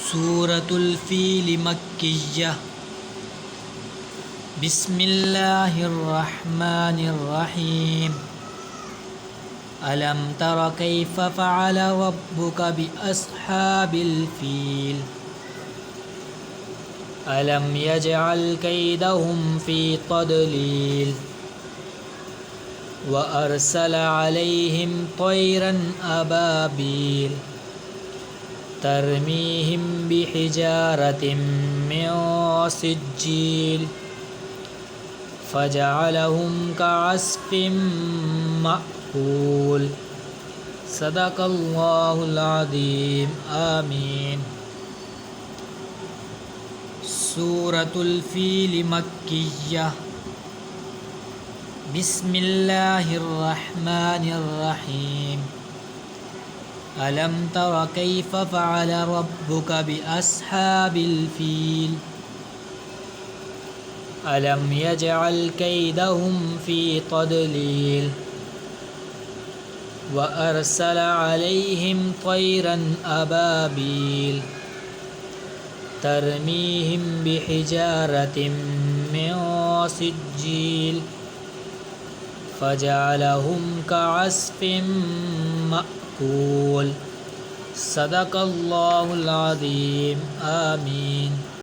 सूरतुल feel मक्किय्यह। बिस्मिल्लाहिर्रहमानिर्रहीम। अलम तर कैफ़ फ़अल रब्बुक बिअस्हाबिल फ़ील। अलम यजअल कैदहुम फ़ी तदलील। व अरसल अलैहिम तैरन अबाबील तरमीहिम बिहिजारतिम मिन सिज्जील फजअलहुम कअस्फ़िम मअकूल। सदक़ल्लाहुल अज़ीम। आमीन। सूरतुल फ़ील मक्किय्यह। बिस्मिल्लाहिर्रहमानिर्रहीम। अलम तर कैफ़ फ़अल रब्बुक बिअस्हाबिल फ़ील। अलम यजअल कैदहुम फ़ी तदलील। व अरसल अलैहिम तैरन अबाबील तरमीहिम बिहिजारतिम मिन सिज्जील फजअलहुम कअस्फ़िम मअकूल। सदक़ल्लाहुल अज़ीम। आमीन।